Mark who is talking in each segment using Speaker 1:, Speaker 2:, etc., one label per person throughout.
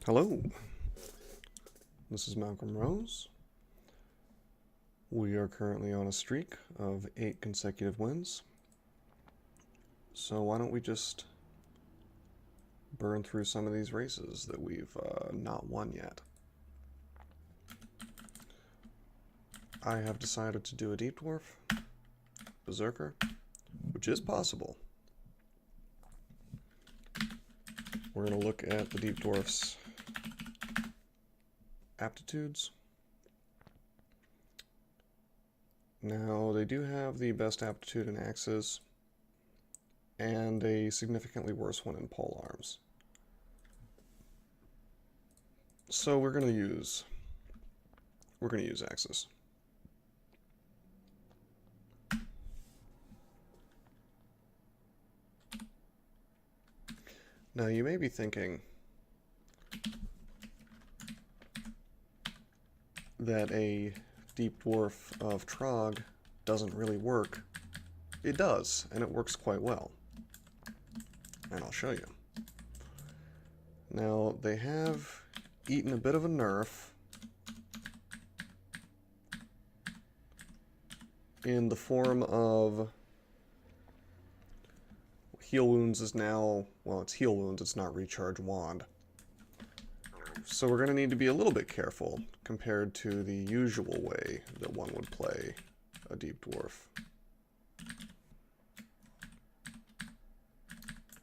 Speaker 1: Hello, this is Malcolm Rose. We are currently on a streak of 8 consecutive wins. So why don't we just burn through some of these races that we've not won yet. I have decided to do a Deep Dwarf Berserker, which is possible. We're going to look at the Deep Dwarf's aptitudes. Now, they do have the best aptitude in axes, and a significantly worse one in pole arms. So we're going to use axes. Now you may be thinking that a Deep Dwarf of Trog doesn't really work. It does, and it works quite well. And I'll show you. Now, they have eaten a bit of a nerf in the form of Heal Wounds is now, well, it's Heal Wounds, it's not Recharge Wand. So we're going to need to be a little bit careful compared to the usual way that one would play a Deep Dwarf.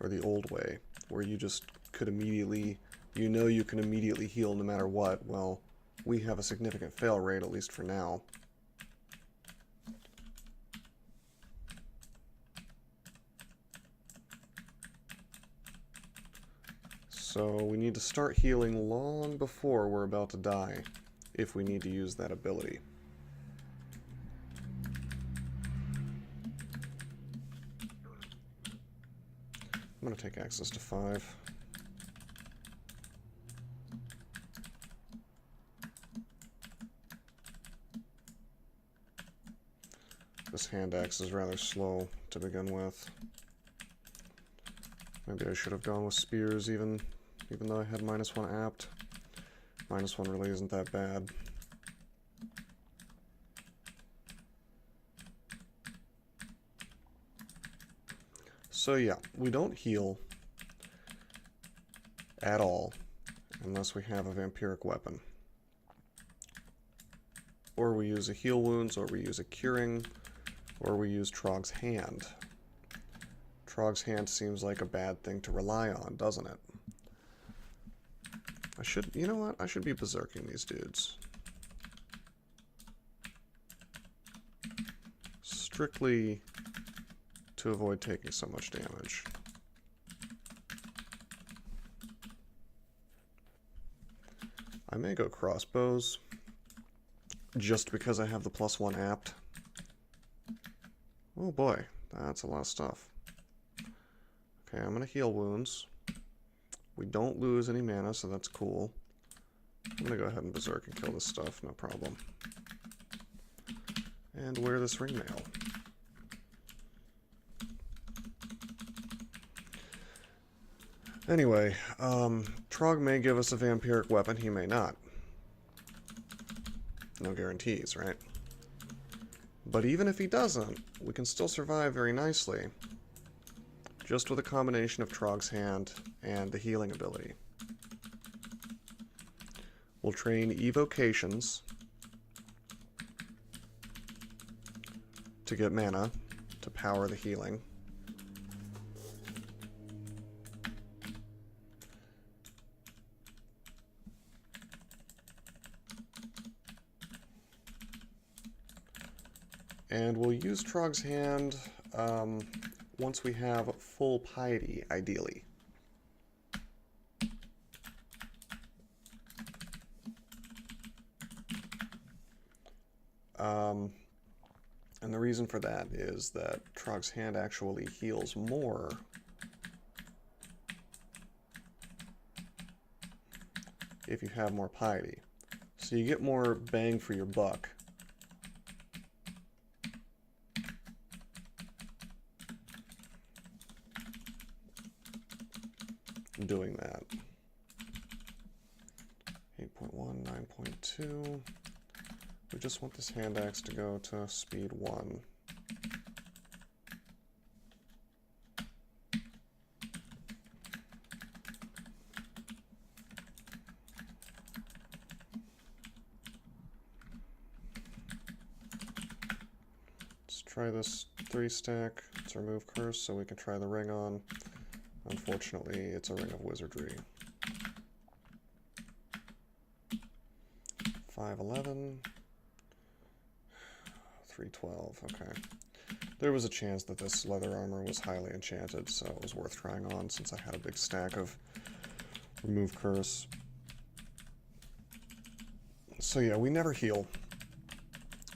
Speaker 1: Or the old way, where you just could immediately, you can immediately heal no matter what. Well, we have a significant fail rate, at least for now. So we need to start healing long before we're about to die, if we need to use that ability. I'm going to take access to 5. This hand axe is rather slow to begin with. Maybe I should have gone with spears even though I had -1 apt. -1 really isn't that bad. So yeah, we don't heal at all unless we have a vampiric weapon. Or we use a heal wounds, or we use a curing, or we use Trog's hand. Trog's hand seems like a bad thing to rely on, doesn't it? You know what? I should be berserking these dudes. Strictly to avoid taking so much damage. I may go crossbows, just because I have the +1 apt. Oh boy, that's a lot of stuff. Okay, I'm going to heal wounds. We don't lose any mana, so that's cool. I'm going to go ahead and berserk and kill this stuff, no problem. And wear this ringmail. Anyway, Trog may give us a vampiric weapon, he may not. No guarantees, right? But even if he doesn't, we can still survive very nicely, just with a combination of Trog's hand and the healing ability. We'll train evocations to get mana to power the healing. And we'll use Trog's hand once we have full piety, ideally. And the reason for that is that Trog's hand actually heals more if you have more piety. So you get more bang for your buck. Doing that. 2. We just want this hand axe to go to speed 1. Let's try this 3 stack. Let's remove curse so we can try the ring on. Unfortunately, it's a ring of wizardry. 511. 312, okay. There was a chance that this leather armor was highly enchanted, so it was worth trying on since I had a big stack of remove curse. So yeah, we never heal.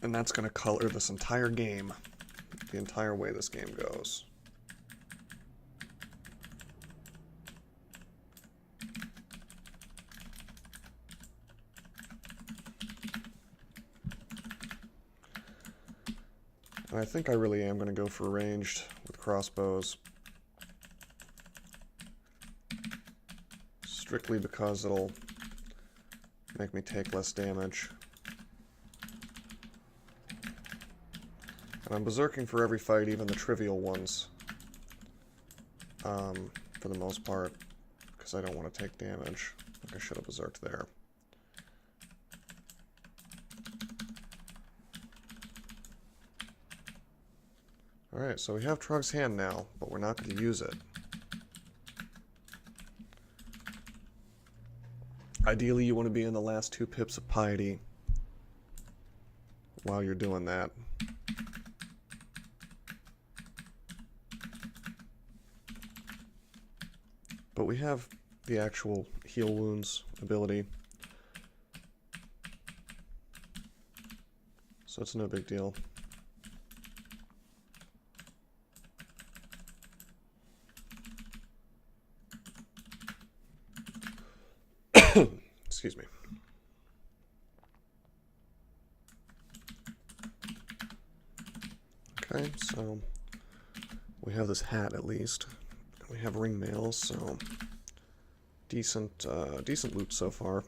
Speaker 1: And that's going to color this entire game, the entire way this game goes. And I think I really am going to go for ranged with crossbows. Strictly because it'll make me take less damage. And I'm berserking for every fight, even the trivial ones. For the most part. Because I don't want to take damage. Like I should have berserked there. Alright, so we have Trug's hand now, but we're not going to use it. Ideally, you want to be in the last 2 pips of piety while you're doing that. But we have the actual heal wounds ability, so it's no big deal. Excuse me. Okay, so we have this hat at least. We have ring mail, so decent loot so far.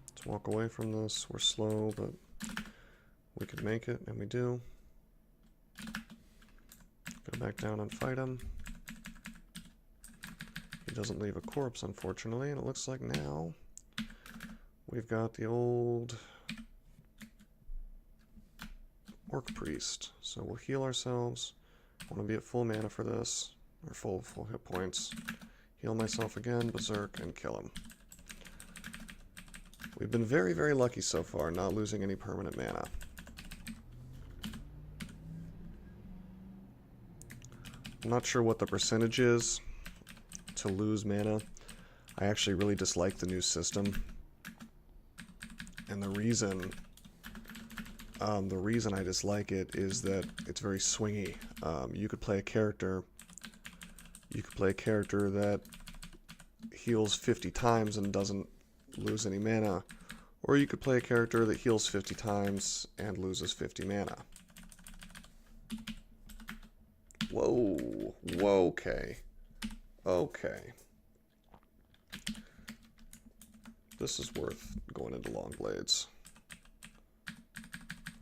Speaker 1: Let's walk away from this. We're slow, but we could make it, and we do. Go back down and fight him. He doesn't leave a corpse, unfortunately, and it looks like now we've got the old Orc Priest. So we'll heal ourselves. I want to be at full mana for this, or full hit points. Heal myself again, berserk, and kill him. We've been very, very lucky so far, not losing any permanent mana. I'm not sure what the percentage is to lose mana. I actually really dislike the new system. And the reason I dislike it is that it's very swingy. You could play a character that heals 50 times and doesn't lose any mana, or you could play a character that heals 50 times and loses 50 mana. Whoa, okay. This is worth going into long blades.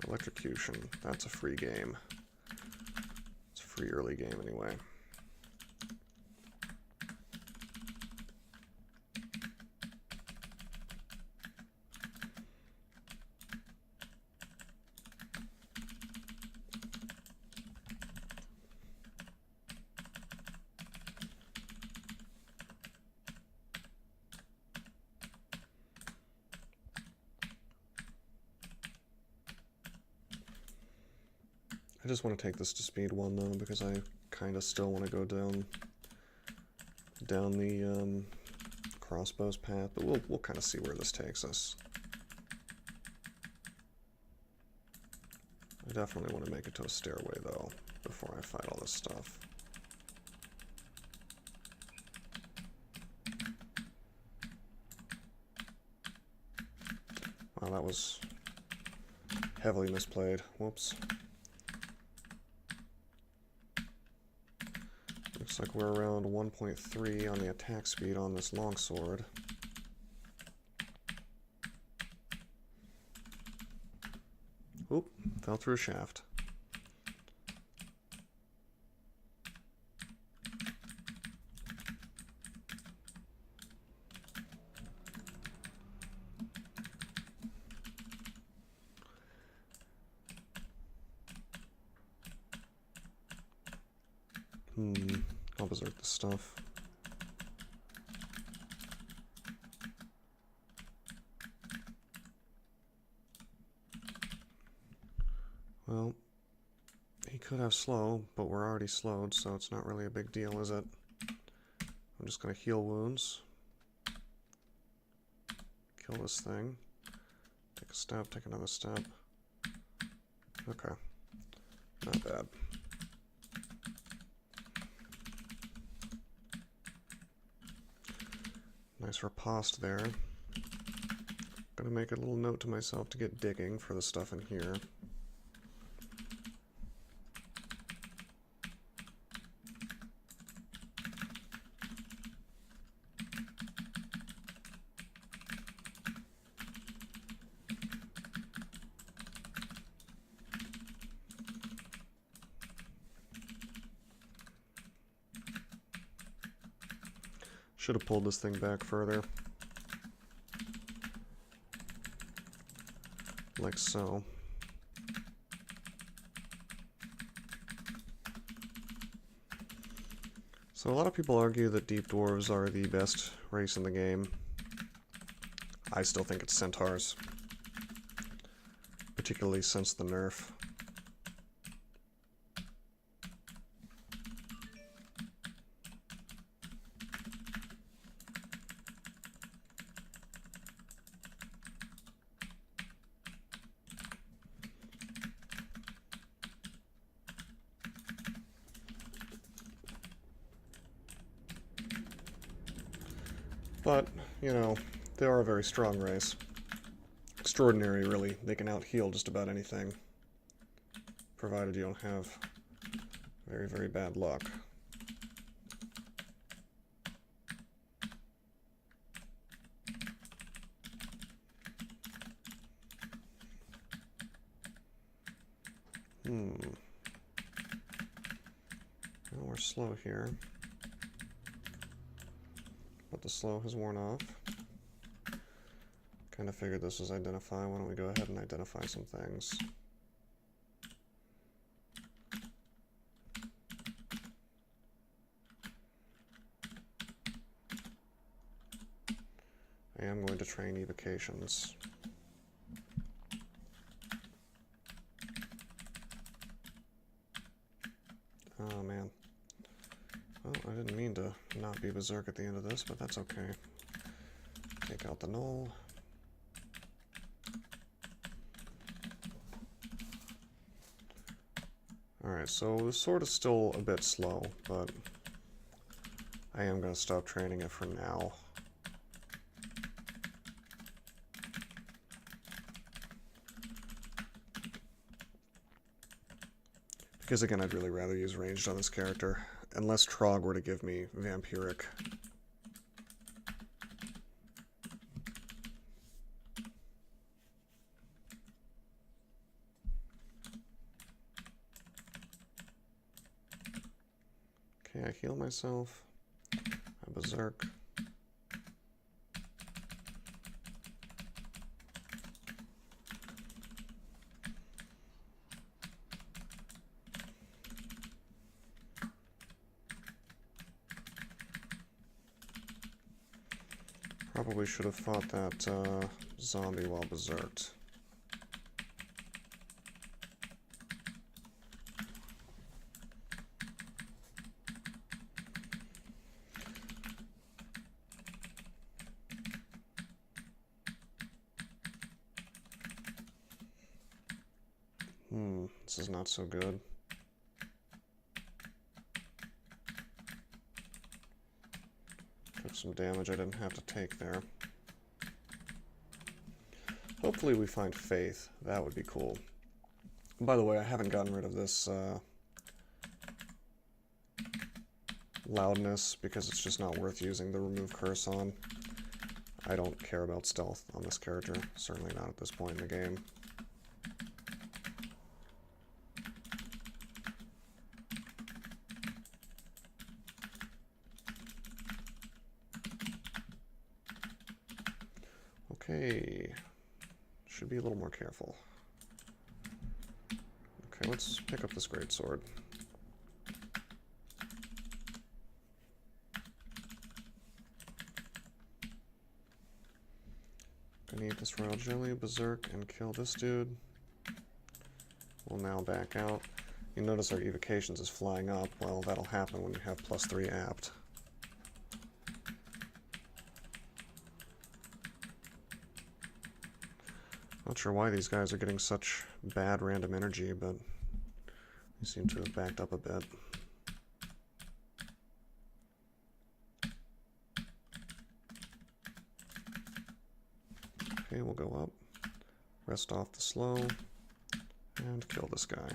Speaker 1: Electrocution, that's a free game. It's a free early game anyway. I just want to take this to speed 1 though, because I kind of still want to go down the crossbows path, but we'll kind of see where this takes us. I definitely want to make it to a stairway though, before I fight all this stuff. Wow, that was heavily misplayed. Whoops. Looks like we're around 1.3 on the attack speed on this longsword. Oop, fell through a shaft. I'll berserk the stuff. Well, he could have slow, but we're already slowed, so it's not really a big deal, is it? I'm just going to heal wounds. Kill this thing. Take a step, take another step. Okay. Not bad. Nice riposte there. Gonna make a little note to myself to get digging for the stuff in here. Should have pulled this thing back further. Like so. So a lot of people argue that deep dwarves are the best race in the game. I still think it's centaurs. Particularly since the nerf. But, you know, they are a very strong race. Extraordinary, really. They can out-heal just about anything. Provided you don't have very, very bad luck. Well, we're slow here. But the slow has worn off. Kind of figured this was identify. Why don't we go ahead and identify some things? I am going to train evocations. Oh man. Well, I didn't mean to not be berserk at the end of this, but that's okay. Take out the null. Alright, so the sword is still a bit slow, but I am going to stop training it for now. Because again, I'd really rather use ranged on this character. Unless Trog were to give me Vampiric. Okay, I heal myself. I berserk. Probably should have fought that zombie while berserked. This is not so good. Took some damage I didn't have to take there. Hopefully we find Faith. That would be cool. By the way, I haven't gotten rid of this loudness because it's just not worth using the remove curse on. I don't care about stealth on this character, certainly not at this point in the game. Okay, should be a little more careful. Okay, let's pick up this greatsword. Gonna eat this royal jelly, berserk, and kill this dude. We'll now back out. You notice our evocations is flying up. Well, that'll happen when you have +3 apt. Not sure why these guys are getting such bad random energy, but they seem to have backed up a bit. Okay, we'll go up, rest off the slow, and kill this guy.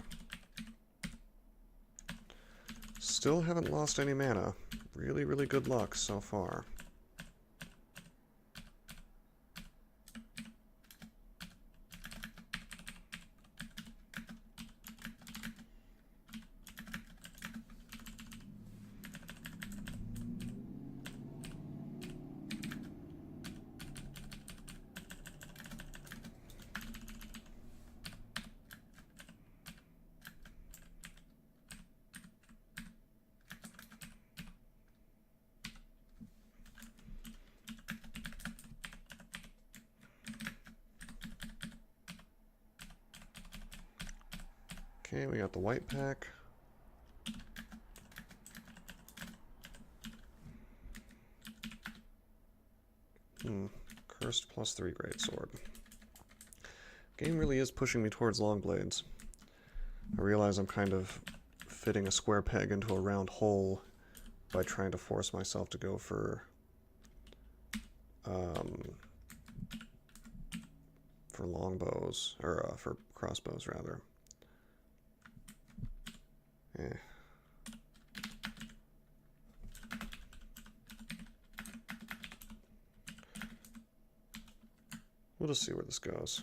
Speaker 1: Still haven't lost any mana. Really, really good luck so far. Okay, we got the white pack. Cursed +3 greatsword. Game really is pushing me towards long blades. I realize I'm kind of fitting a square peg into a round hole by trying to force myself to go for longbows, or for crossbows rather. We'll just see where this goes.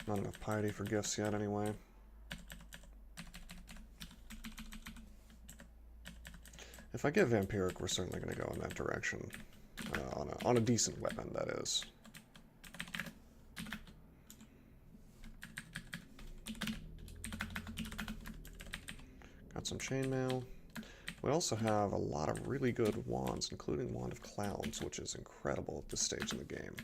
Speaker 1: Not enough piety for gifts yet anyway. If I get vampiric, we're certainly going to go in that direction. On a decent weapon, that is. Got some chainmail. We also have a lot of really good wands, including Wand of Clouds, which is incredible at this stage in the game.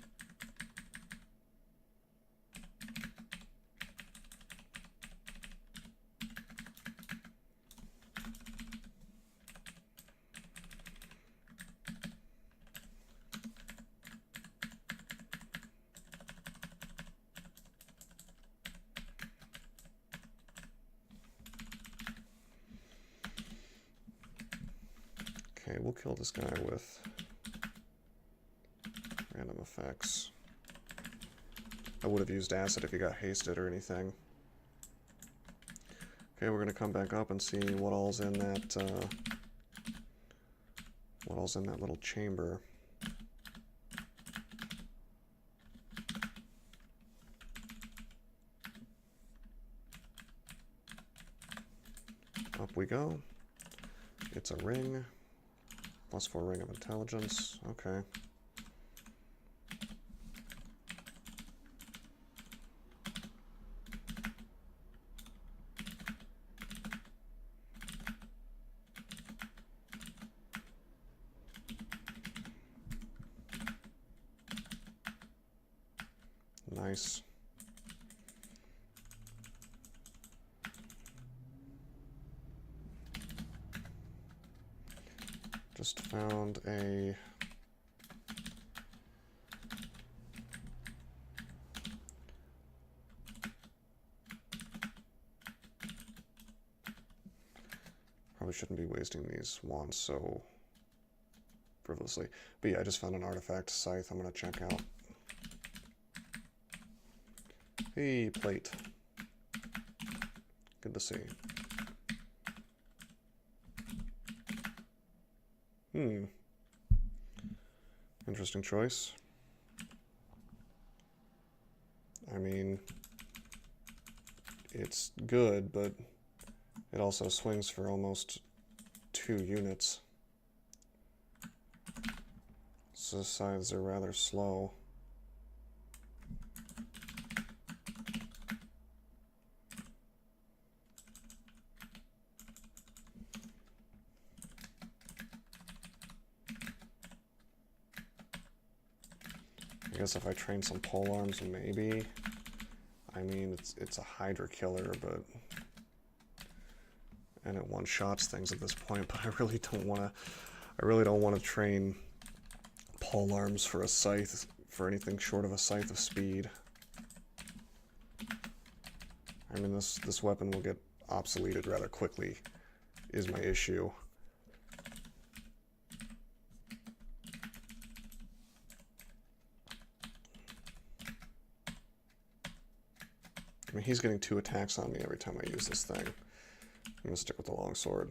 Speaker 1: Okay, we'll kill this guy with random effects. I would have used acid if he got hasted or anything. Okay, we're gonna come back up and see what all's in that little chamber. Up we go. It's a ring. +4 ring of intelligence. Okay. Nice. Just found a probably shouldn't be wasting these wands so frivolously. But yeah, I just found an artifact scythe I'm gonna check out. Hey, plate. Good to see. Interesting choice. I mean, it's good, but it also swings for almost 2 units. So the sides are rather slow. I guess if I train some pole arms, maybe. I mean, it's a Hydra killer, but and it one-shots things at this point. But I really don't want to. I really don't want to train pole arms for a scythe for anything short of a scythe of speed. I mean, this weapon will get obsoleted rather quickly. Is my issue. I mean, he's getting 2 attacks on me every time I use this thing. I'm going to stick with the longsword.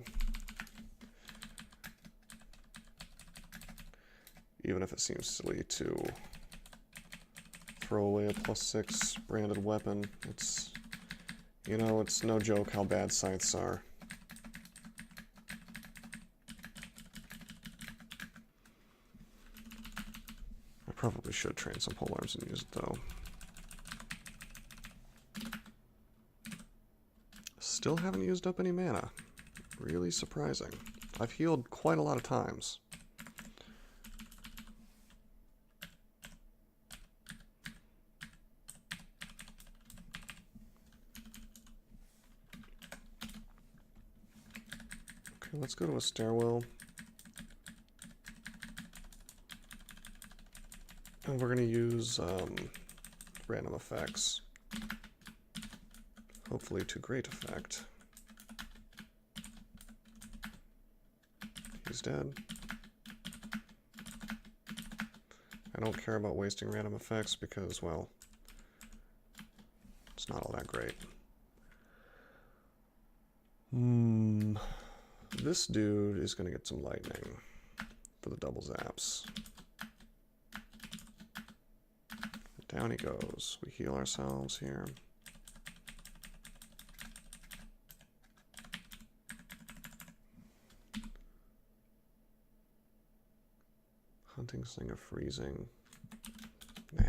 Speaker 1: Even if it seems silly to throw away a +6 branded weapon, it's, you know, it's no joke how bad scythes are. I probably should train some polearms and use it, though. Still haven't used up any mana. Really surprising. I've healed quite a lot of times. Okay, let's go to a stairwell. And we're going to use random effects. Hopefully to great effect. He's dead. I don't care about wasting random effects because, well, it's not all that great. This dude is going to get some lightning for the double zaps. Down he goes. We heal ourselves here. Hunting Sling of Freezing. Nah.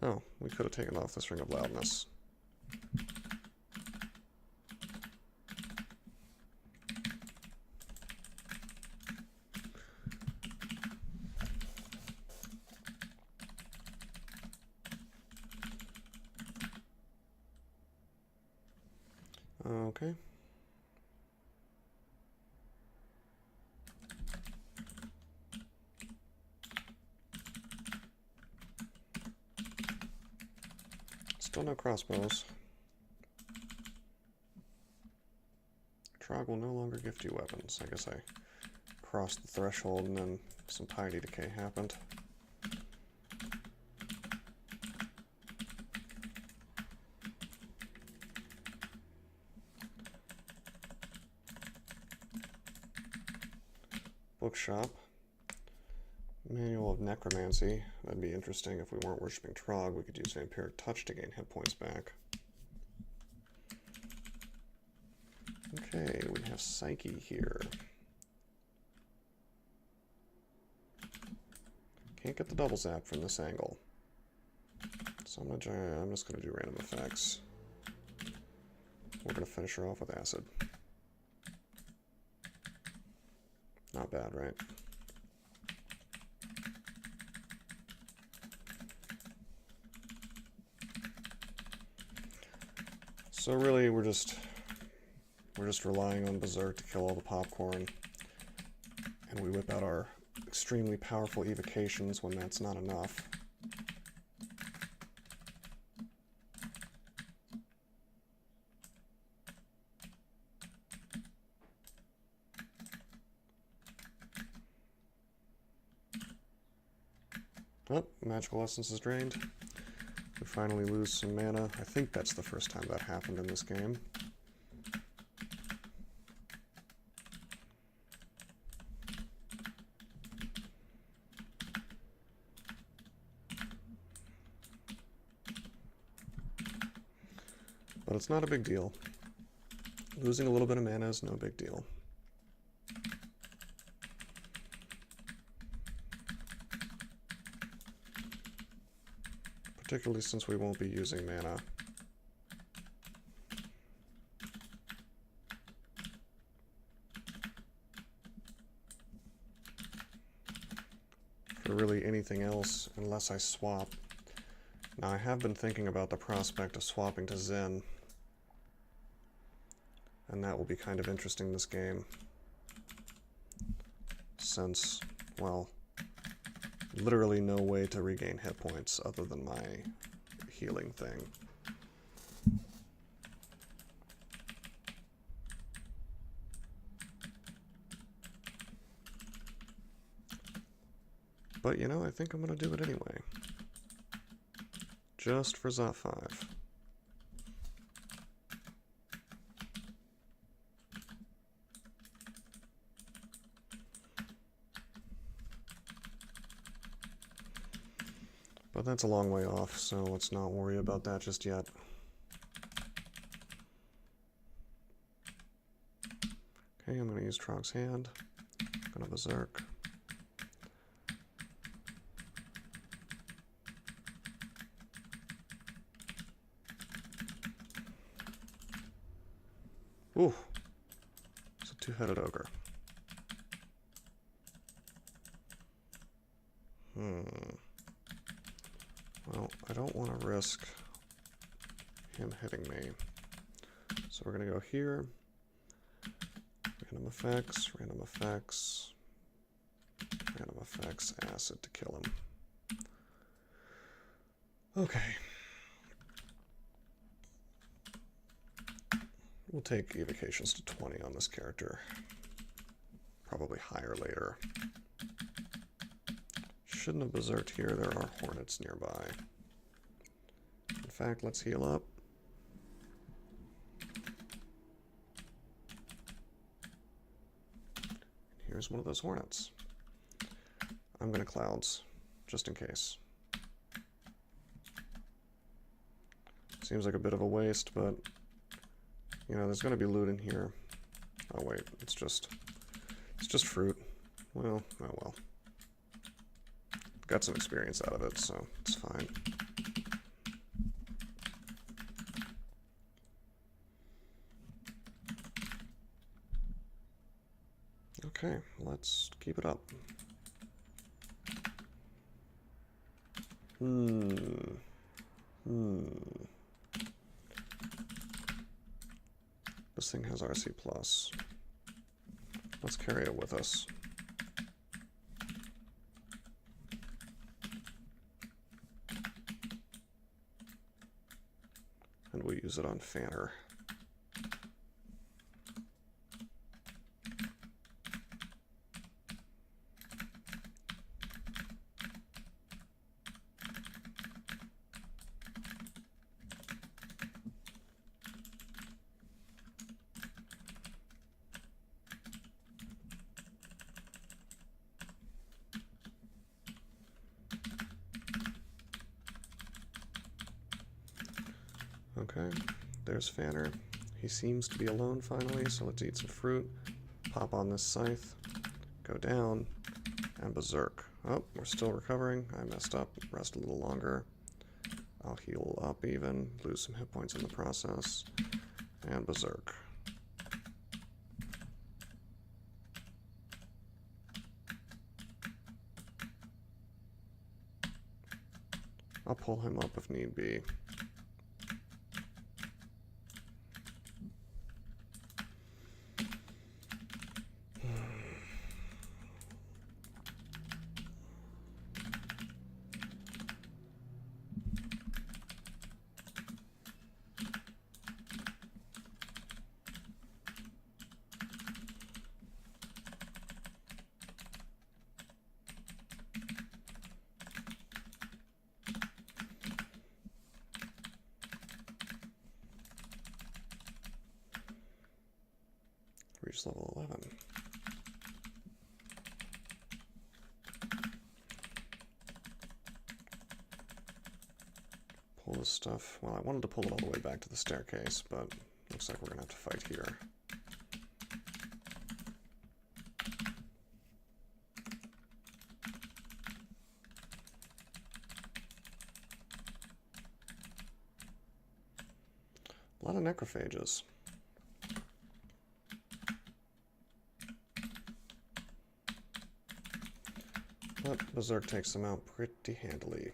Speaker 1: Oh, we could have taken off this Ring of Loudness. Okay. Still no crossbows. Trog will no longer gift you weapons. I guess I crossed the threshold and then some piety decay happened. Bookshop. Manual of Necromancy. That'd be interesting if we weren't worshipping Trog. We could use Vampiric Touch to gain hit points back. Okay, we have Psyche here. Can't get the double zap from this angle. So I'm just gonna do random effects. We're gonna finish her off with acid. Not bad, right? So really, we're just relying on Berserk to kill all the popcorn, and we whip out our extremely powerful evocations when that's not enough. Oh, magical essence is drained. We finally lose some mana. I think that's the first time that happened in this game. But it's not a big deal. Losing a little bit of mana is no big deal. Particularly since we won't be using mana. For really anything else, unless I swap. Now I have been thinking about the prospect of swapping to Zen. And that will be kind of interesting this game. Since, well, literally no way to regain hit points other than my healing thing. But you know, I think I'm gonna do it anyway. Just for Zot 5. But that's a long way off, so let's not worry about that just yet. Okay, I'm going to use Trog's Hand. I'm going to Berserk. Ooh, it's a two-headed ogre. Well, I don't want to risk him hitting me. So we're going to go here. Random effects, random effects, random effects, acid to kill him. Okay. We'll take evocations to 20 on this character. Probably higher later. Shouldn't have berserked here, there are hornets nearby. In fact, let's heal up. Here's one of those hornets. I'm gonna clouds, just in case. Seems like a bit of a waste, but you know, there's gonna be loot in here. Oh wait, it's just fruit. Well, oh well. Got some experience out of it, so it's fine. Okay, let's keep it up. This thing has RC+. Let's carry it with us. And we'll use it on Fanner. Okay, there's Fanner. He seems to be alone finally, so let's eat some fruit. Pop on this scythe, go down, and berserk. Oh, we're still recovering. I messed up. Rest a little longer. I'll heal up even, lose some hit points in the process, and berserk. I'll pull him up if need be. Reach level 11. Pull this stuff. Well, I wanted to pull it all the way back to the staircase, but looks like we're going to have to fight here. A lot of necrophages. But Berserk takes them out pretty handily.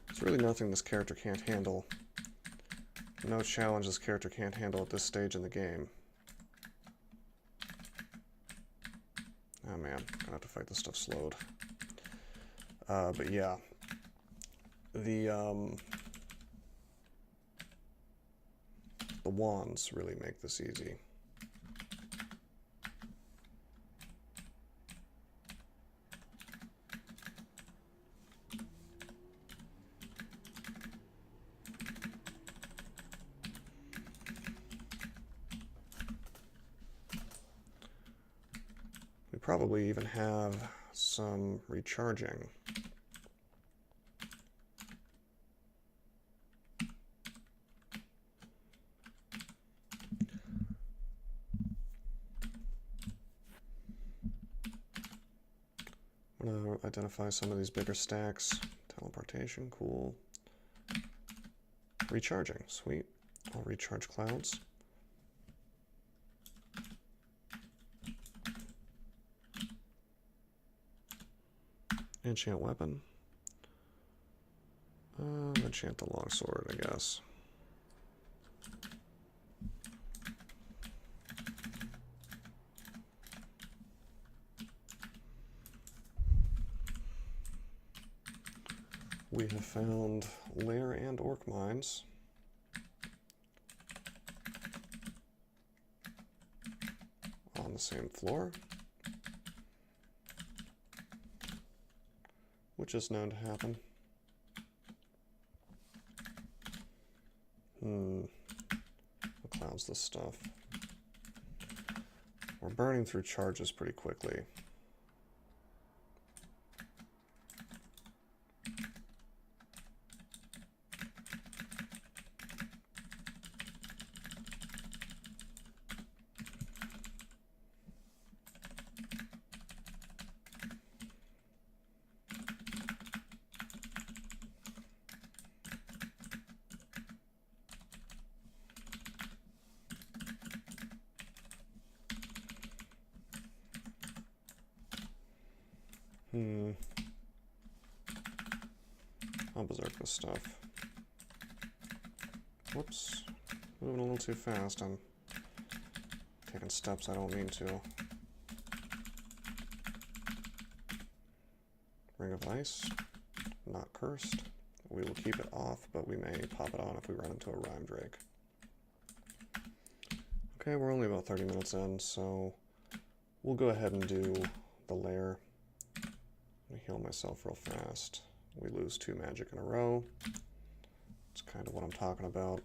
Speaker 1: There's really nothing this character can't handle. No challenge this character can't handle at this stage in the game. Oh man, I have to fight this stuff slowed. But yeah. The wands really make this easy. We probably even have some recharging. I'm going to identify some of these bigger stacks. Teleportation, cool. Recharging, sweet. I'll recharge clouds. Enchant weapon. Enchant the longsword, I guess. We have found Lair and orc mines. On the same floor. Which is known to happen. What clouds this stuff? We're burning through charges pretty quickly. I'll berserk this stuff. Whoops. Moving a little too fast. I'm taking steps I don't mean to. Ring of Ice. Not cursed. We will keep it off, but we may pop it on if we run into a Rhyme Drake. Okay, we're only about 30 minutes in, so we'll go ahead and do the Lair. Let me heal myself real fast. We lose 2 magic in a row. That's kind of what I'm talking about.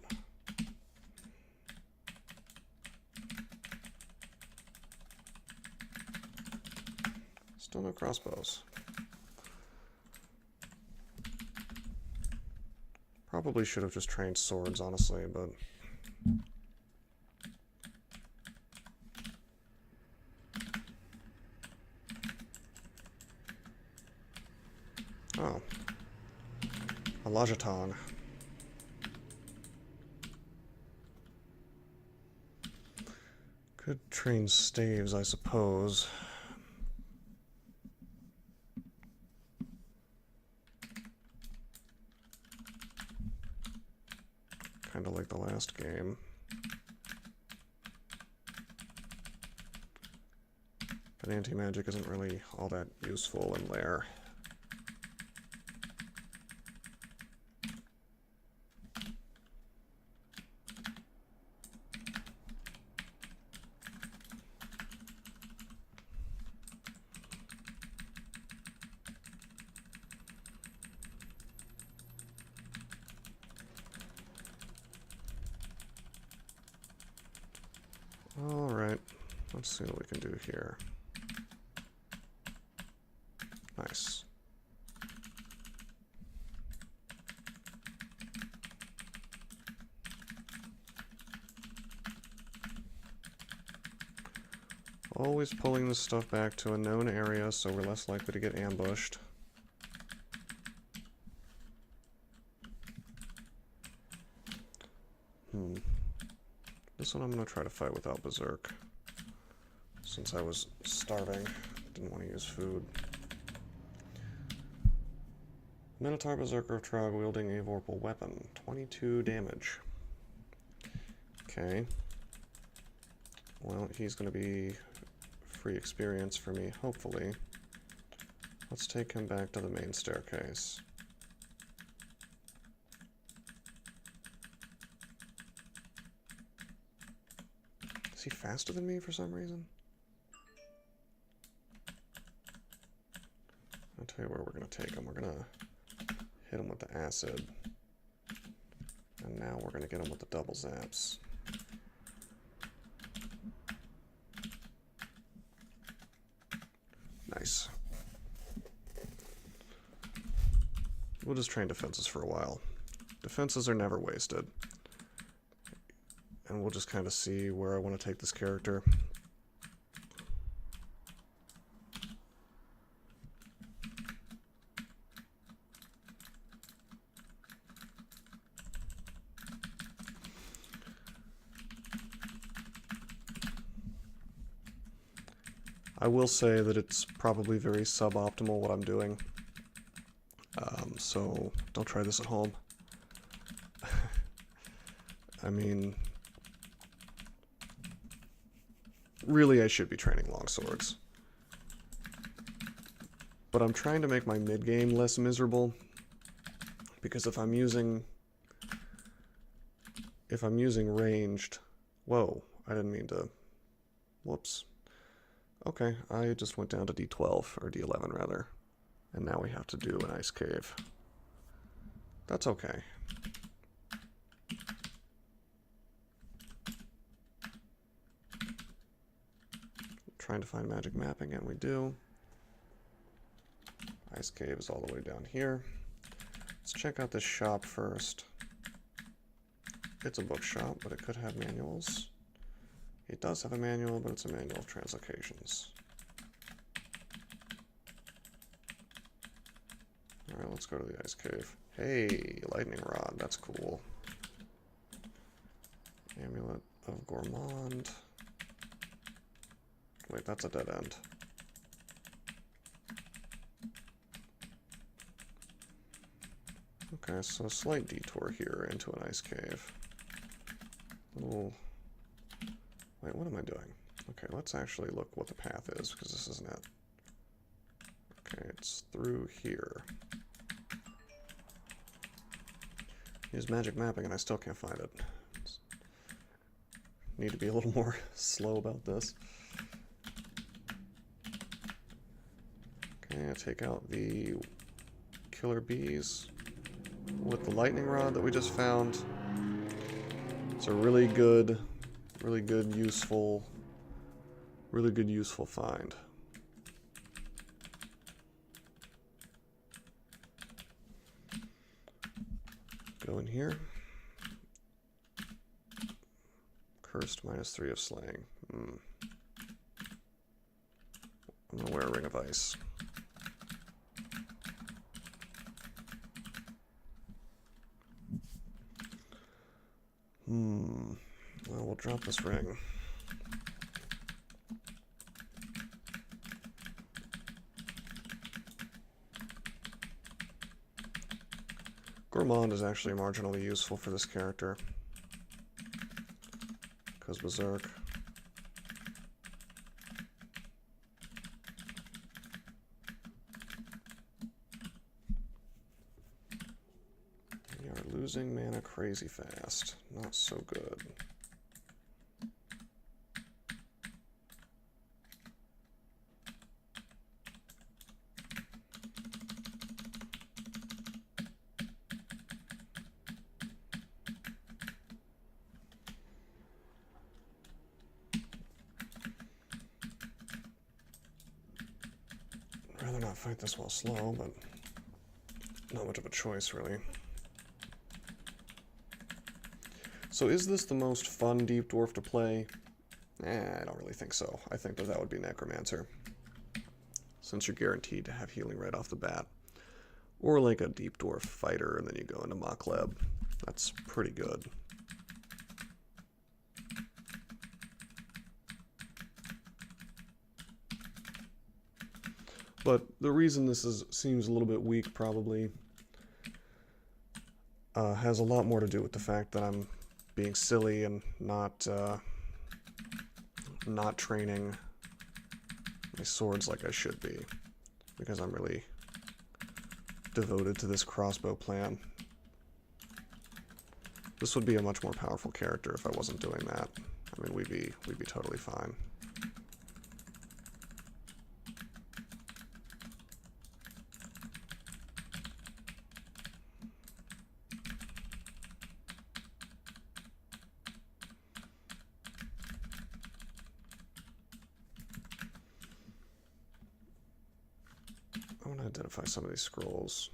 Speaker 1: Still no crossbows. Probably should have just trained swords, honestly, but... Oh. A Lajaton. Could train staves, I suppose. Kind of like the last game. But anti-magic isn't really all that useful in Lair. Alright, let's see what we can do here. Nice. Always pulling this stuff back to a known area so we're less likely to get ambushed. This one I'm going to try to fight without Berserk. Since I was starving, didn't want to use food. Minotaur Berserker of Trog wielding a Vorpal weapon. 22 damage. Okay. Well, he's going to be free experience for me, hopefully. Let's take him back to the main staircase. Is he faster than me for some reason? I'll tell you where we're going to take him. We're going to hit him with the acid. And now we're going to get him with the double zaps. Nice. We'll just train defenses for a while. Defenses are never wasted. And we'll just kind of see where I want to take this character. I will say that it's probably very suboptimal what I'm doing. So don't try this at home. I mean, really I should be training longswords. But I'm trying to make my mid-game less miserable, because if I'm using ranged... Whoa, I didn't mean to... Whoops. Okay, I just went down to D12, or D11 rather. And now we have to do an ice cave. That's okay. Trying to find magic mapping, and we do. Ice cave is all the way down here. Let's check out this shop first. It's a bookshop, but it could have manuals. It does have a manual, but it's a manual of translocations. Alright, let's go to the ice cave. Hey, lightning rod, that's cool. Amulet of Gourmand. Wait, that's a dead end. Okay, so a slight detour here into an ice cave. Little... Wait, what am I doing? Okay, let's actually look what the path is, because this isn't it. Okay, it's through here. Use magic mapping and I still can't find it. Need to be a little more slow about this. Okay, take out the killer bees with the lightning rod that we just found. It's a really good useful find. Go in here. Cursed -3 of slaying. I'm gonna wear a ring of ice. Well, we'll drop this ring. Gourmand is actually marginally useful for this character. Because Berserk. We are losing mana crazy fast. Not so good. not fight this while slow, but not much of a choice, really. So is this the most fun Deep Dwarf to play? I don't really think so. I think that would be Necromancer, since you're guaranteed to have healing right off the bat. Or like a Deep Dwarf fighter, and then you go into Mokleb. That's pretty good. But the reason this seems a little bit weak probably has a lot more to do with the fact that I'm being silly and not training my swords like I should be, because I'm really devoted to this crossbow plan. This would be a much more powerful character if I wasn't doing that. I mean, we'd be totally fine. I want to identify some of these scrolls.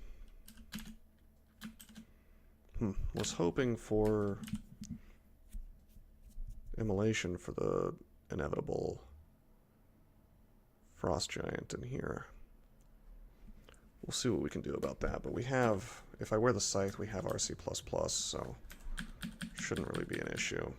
Speaker 1: Was hoping for immolation for the inevitable frost giant in here. We'll see what we can do about that, but we have, if I wear the scythe, we have RC++, so shouldn't really be an issue.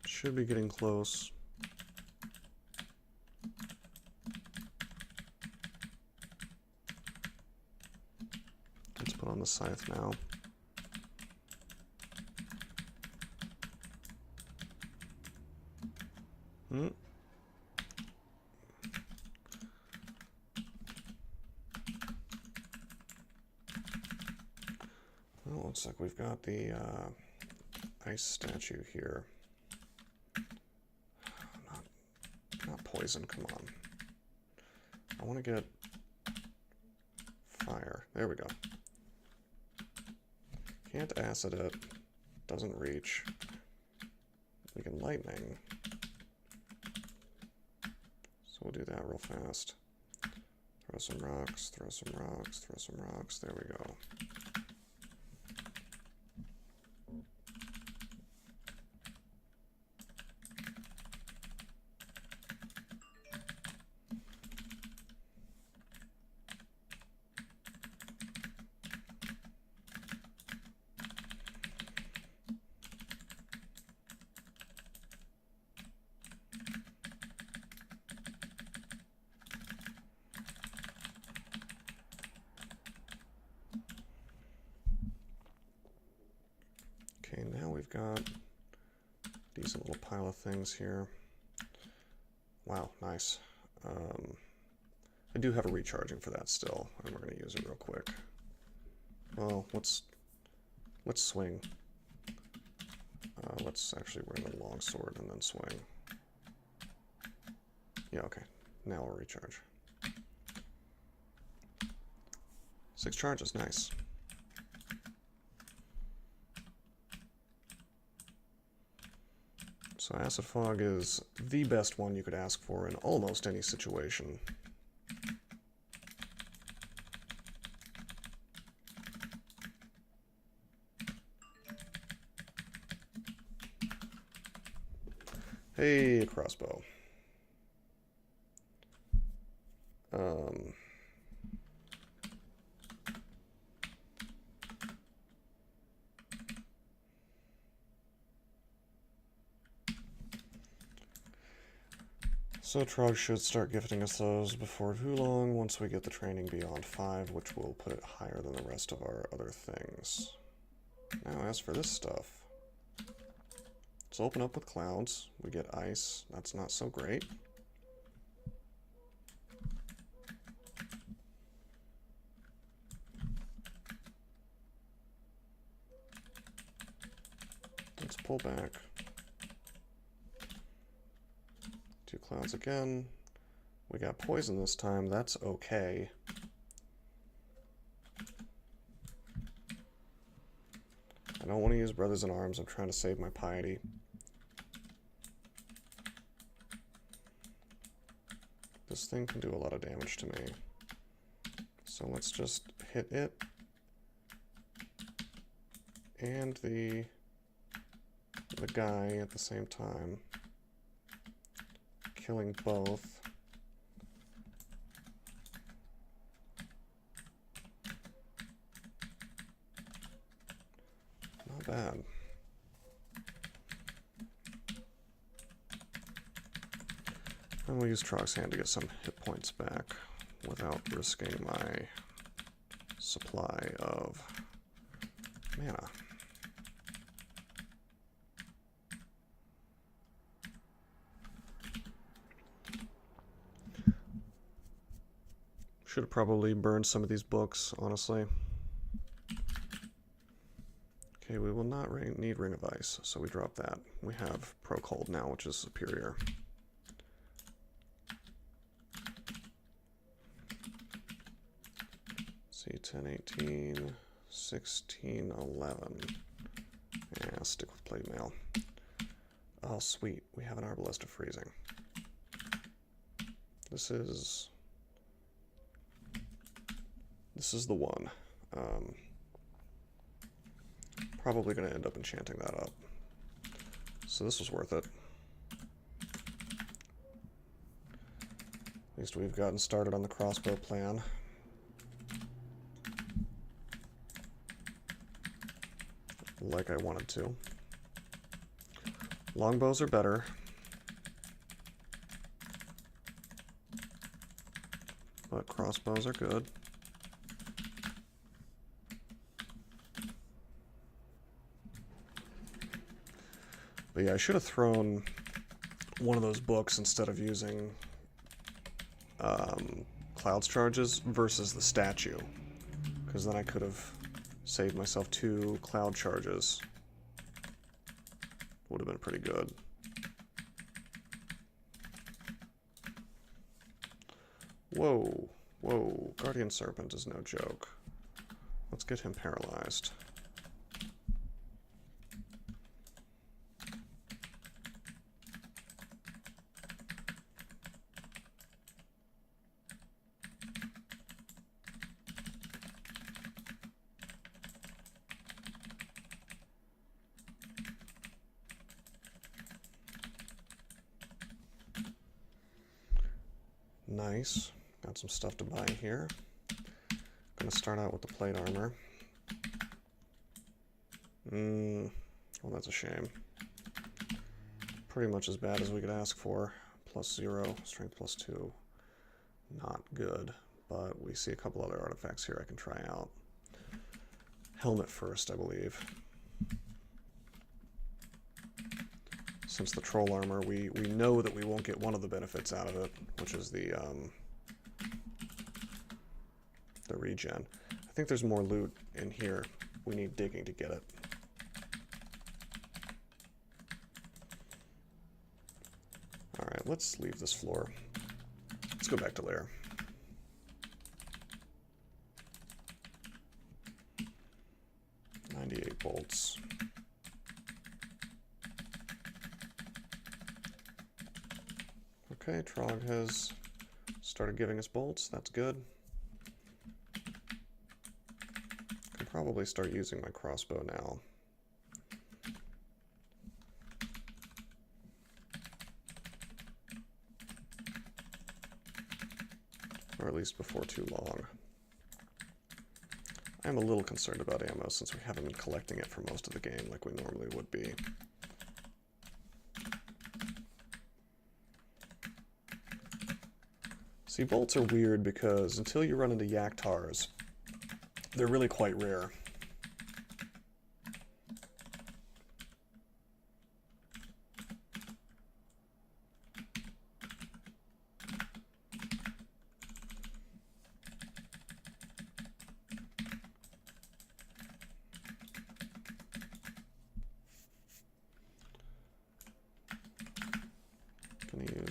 Speaker 1: Should be getting close. Let's put on the scythe now. Well, looks like we've got the ice statue here. Not poison, come on. I want to get fire. There we go. Can't acid it. Doesn't reach. We can lightning. So we'll do that real fast. Throw some rocks, throw some rocks, throw some rocks. There we go. Okay, now we've got a decent little pile of things here. Wow, nice. I do have a recharging for that still, and we're going to use it real quick. Well, let's swing. Let's actually bring the long sword and then swing. Yeah, okay. Now we'll recharge. 6 charges, nice. So Acid Fog is the best one you could ask for in almost any situation. Hey, a crossbow. So Trog should start gifting us those before too long, once we get the training beyond 5, which will put it higher than the rest of our other things. Now as for this stuff, let's open up with clouds. We get ice. That's not so great. let's pull back. 2 clouds again. We got poison this time, that's okay. I don't want to use Brothers in Arms, I'm trying to save my piety. This thing can do a lot of damage to me. So let's just hit it. And the guy at the same time. Killing both. Not bad. And we'll use Trog's Hand to get some hit points back without risking my supply of mana. Should have probably burned some of these books, honestly. Okay, we will not need Ring of Ice, so we drop that. We have Pro Cold now, which is superior. See, 10, 18, 16, 11. Yeah, I'll stick with Plate Mail. Oh, sweet. We have an Arbalest of Freezing. This is the one. Probably going to end up enchanting that up. So this was worth it. At least we've gotten started on the crossbow plan. Like I wanted to. Longbows are better. But crossbows are good. But yeah, I should have thrown one of those books instead of using Cloud's Charges versus the statue. Because then I could have saved myself 2 Cloud Charges. Would have been pretty good. Whoa, whoa, Guardian Serpent is no joke. Let's get him paralyzed. Nice. Got some stuff to buy here. Gonna start out with the plate armor. Well, that's a shame. Pretty much as bad as we could ask for. +0, strength +2. Not good, but we see a couple other artifacts here I can try out. Helmet first, I believe. Since the troll armor, we know that we won't get one of the benefits out of it, which is the regen. I think there's more loot in here. We need digging to get it. Alright, let's leave this floor. Let's go back to Lair. $98 bolts. Okay, Trog has started giving us bolts. That's good. Can probably start using my crossbow now. Or at least before too long. I'm a little concerned about ammo since we haven't been collecting it for most of the game like we normally would be. See, bolts are weird because until you run into Yaktars, they're really quite rare.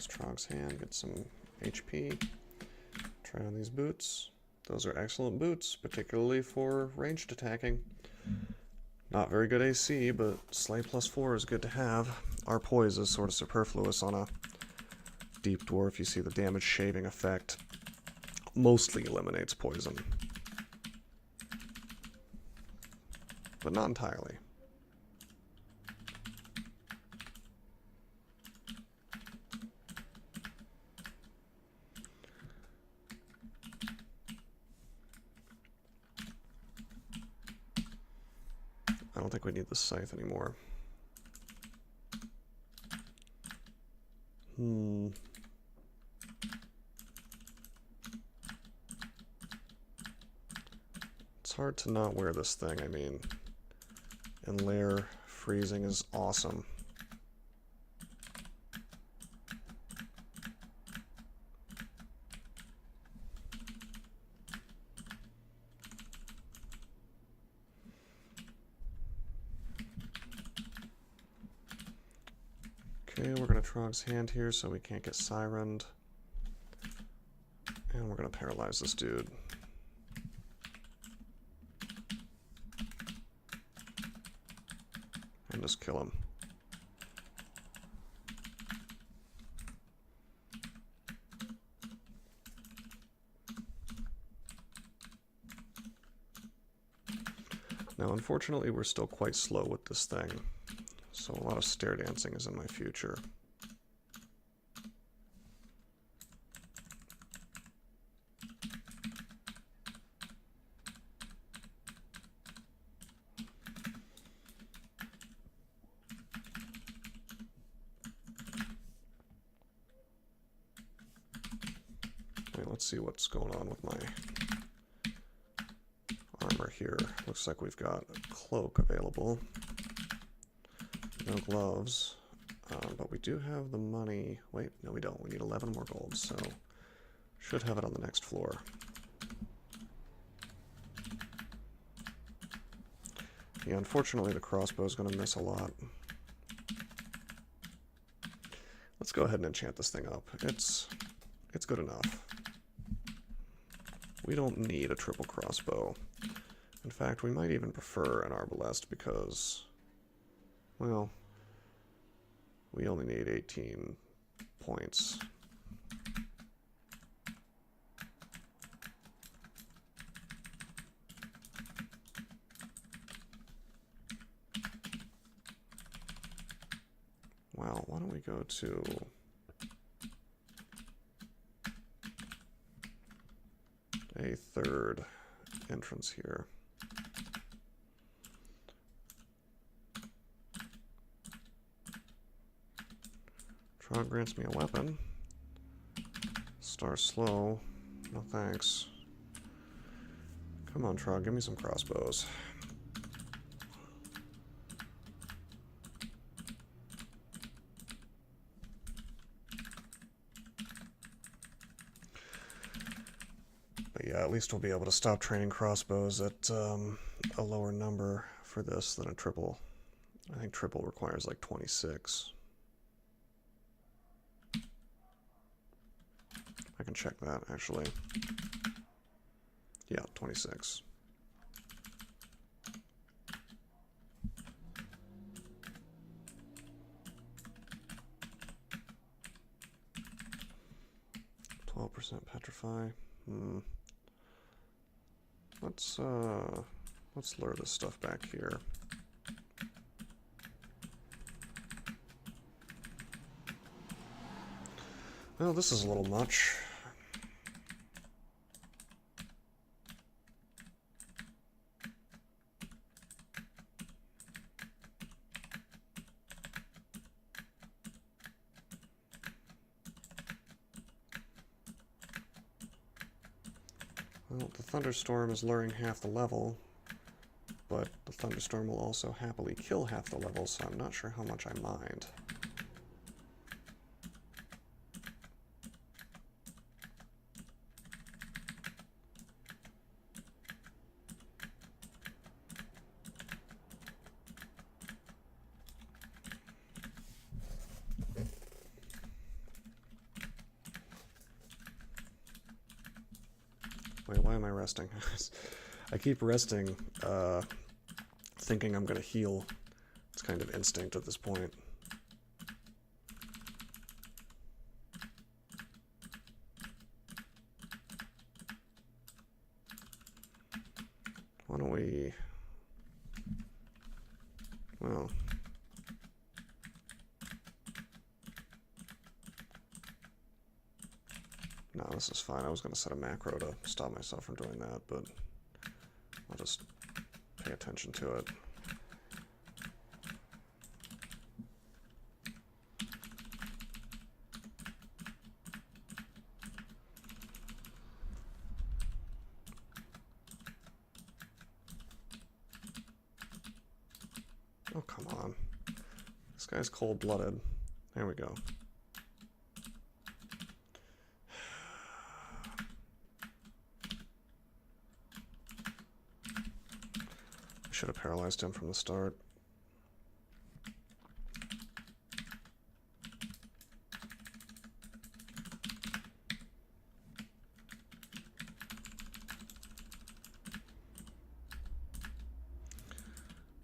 Speaker 1: use Trog's Hand, get some HP. Try on these boots. Those are excellent boots, particularly for ranged attacking. Not very good AC, but Slay +4 is good to have. Our poise is sort of superfluous on a deep dwarf. You see the damage shaving effect mostly eliminates poison, but not entirely. I don't think we need the scythe anymore. It's hard to not wear this thing, I mean. And Lair freezing is awesome. Okay, we're going to Trog's Hand here so we can't get sirened. And we're going to paralyze this dude. And just kill him. Now, unfortunately, we're still quite slow with this thing. So a lot of stair dancing is in my future. Okay, let's see what's going on with my armor here. Looks like we've got a cloak available. No gloves, but we do have the money. Wait, no we don't. We need 11 more gold, so should have it on the next floor. Yeah, unfortunately the crossbow is going to miss a lot. Let's go ahead and enchant this thing up. It's good enough. We don't need a triple crossbow. In fact, we might even prefer an arbalest because, well, we only need 18 points. Well, why don't we go to a third entrance here. Trog grants me a weapon. Star slow. No thanks. Come on, Trog, give me some crossbows. But yeah, at least we'll be able to stop training crossbows at a lower number for this than a triple. I think triple requires like 26. I can check that, actually. Yeah, 26. %, petrify. Let's lure this stuff back here. Well, this is a little much. Well, the thunderstorm is luring half the level, but the thunderstorm will also happily kill half the level, so I'm not sure how much I mind. Wait, why am I resting? I keep resting, thinking I'm gonna heal. It's kind of instinct at this point. Why don't we... Well... No, this is fine. I was going to set a macro to stop myself from doing that, but I'll just pay attention to it. Oh, come on. This guy's cold-blooded. There we go. Should have paralyzed him from the start.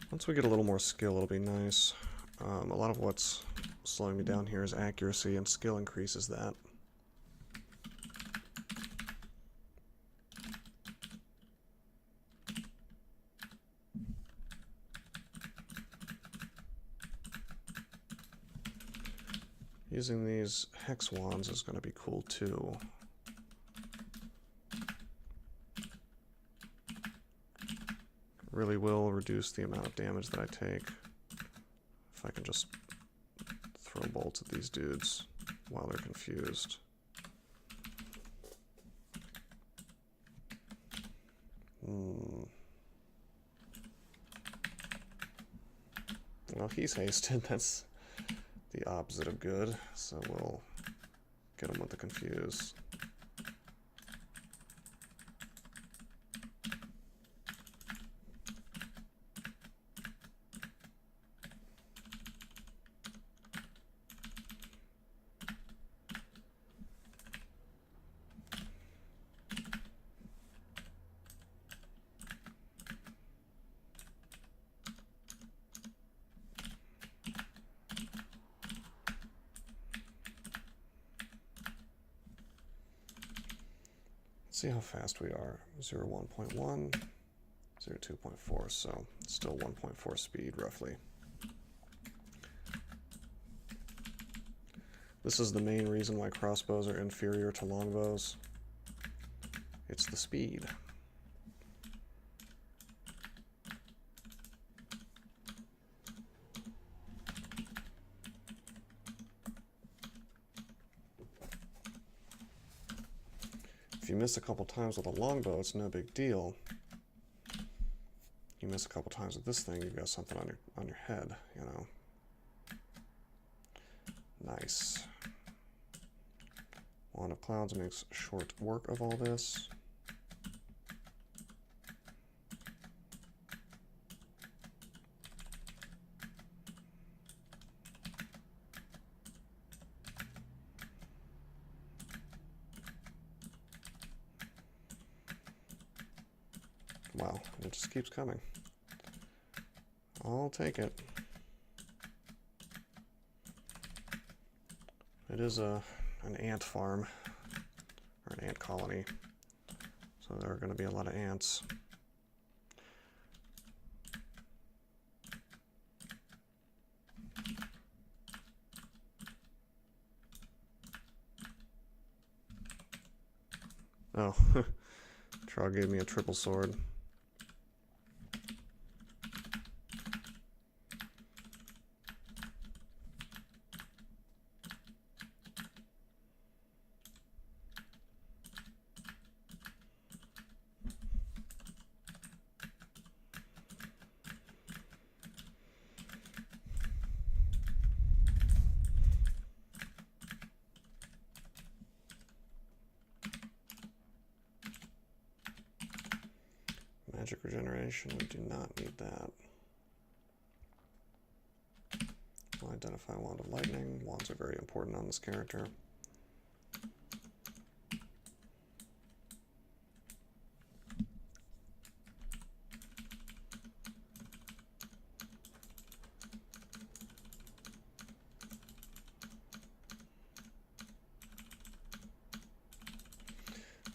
Speaker 1: Once we get a little more skill, it'll be nice. A lot of what's slowing me down here is accuracy, and skill increases that. Using these hex wands is going to be cool too. Really will reduce the amount of damage that I take if I can just throw bolts at these dudes while they're confused. Well, he's hasted. That's the opposite of good, so we'll get him with the confuse. See how fast we are. 0.1.1, 0.2.4, so still 1.4 speed roughly. This is the main reason why crossbows are inferior to longbows. It's the speed. If you miss a couple times with a longbow, it's no big deal. You miss a couple times with this thing, you've got something on your head, you know. Nice. Wand of Clouds makes short work of all this. Wow, it just keeps coming. I'll take it. It is an ant farm, or an ant colony, so there are going to be a lot of ants. Oh, Trog gave me a triple sword. Magic regeneration, we do not need that. We'll identify Wand of Lightning. Wands are very important on this character.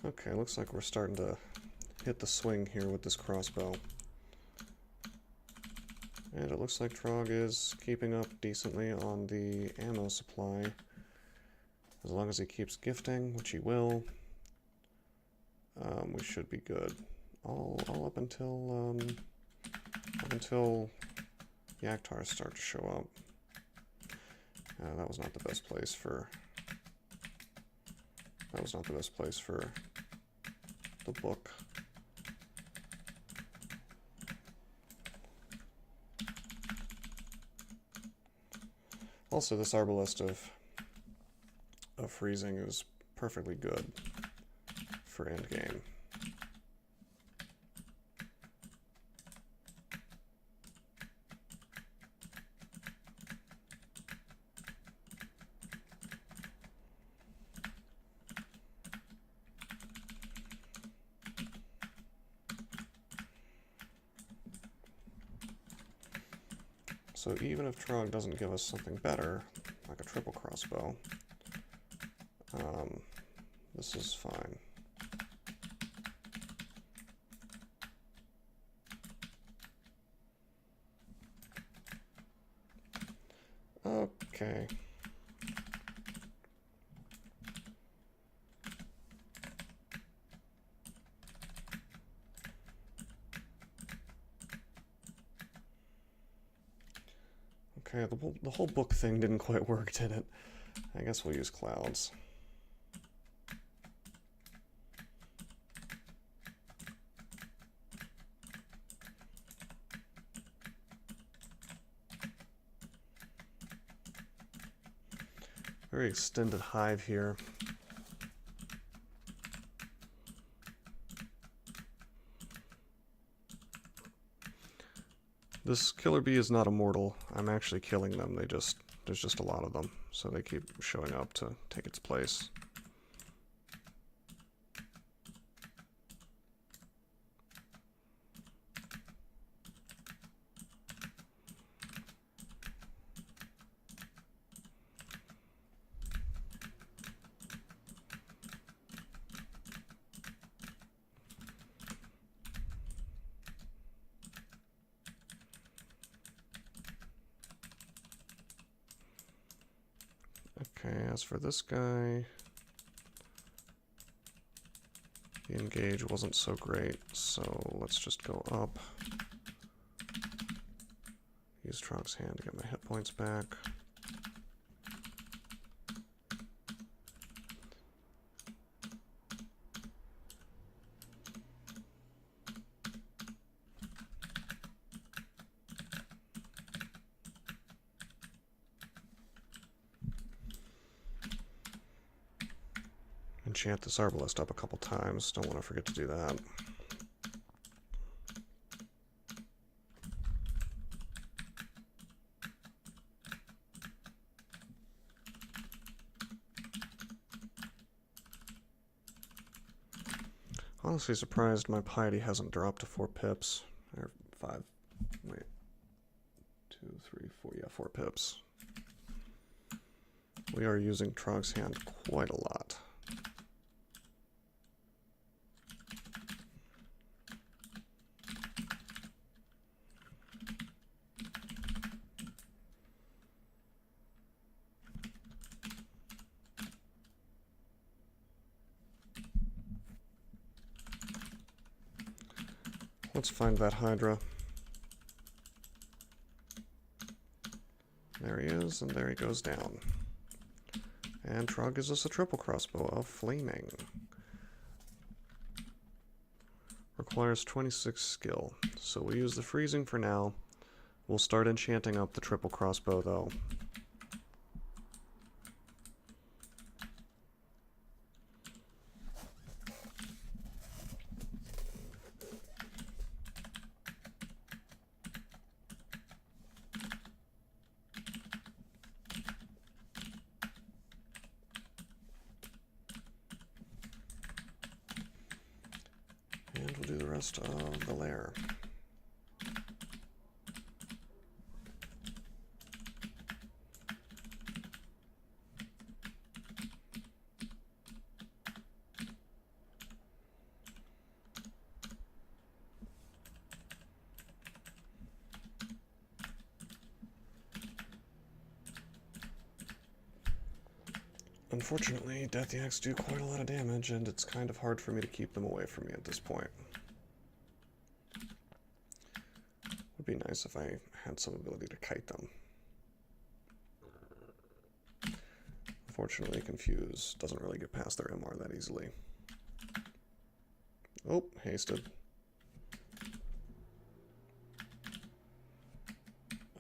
Speaker 1: Okay, looks like we're starting to hit the swing here with this crossbow. And it looks like Trog is keeping up decently on the ammo supply. As long as he keeps gifting, which he will, we should be good. All up until Yaktars start to show up. That was not the best place for. That was not the best place for the book. Also, this Arbalest of freezing is perfectly good for endgame. So even if Trog doesn't give us something better, like a triple crossbow, this is fine. Okay. Okay, the whole book thing didn't quite work, did it? I guess we'll use clouds. Very extended hive here. This killer bee is not immortal. I'm actually killing them. There's just a lot of them, so they keep showing up to take its place. Okay, as for this guy, the engage wasn't so great, so let's just go up. Use Trog's hand to get my hit points back. Enchant this Arbalest up a couple times. Don't want to forget to do that. Honestly surprised my piety hasn't dropped to 4 pips. Or 5. Wait. 2, 3, 4. Yeah, 4 pips. We are using Trog's hand quite a lot. Let's find that Hydra. There he is, and there he goes down. And Trog gives us a triple crossbow of Flaming. Requires 26 skill. So we'll use the freezing for now. We'll start enchanting up the triple crossbow though. And we'll do the rest of the Lair. Unfortunately, Death Yaks do quite a lot of damage, and it's kind of hard for me to keep them away from me at this point. Would be nice if I had some ability to kite them. Unfortunately, Confuse doesn't really get past their MR that easily. Oh, hasted.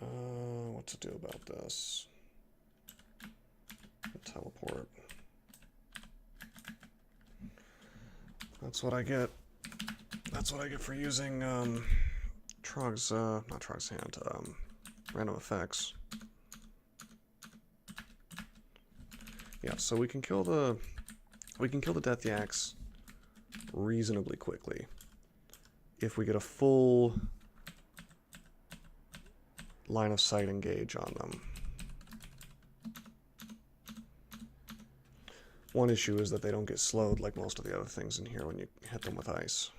Speaker 1: What to do about this? Teleport. That's what I get. That's what I get for using Trog's, not Trog's Hand, random effects. Yeah, so we can kill the Death Yaks reasonably quickly if we get a full line of sight engage on them. One issue is that they don't get slowed like most of the other things in here when you hit them with ice.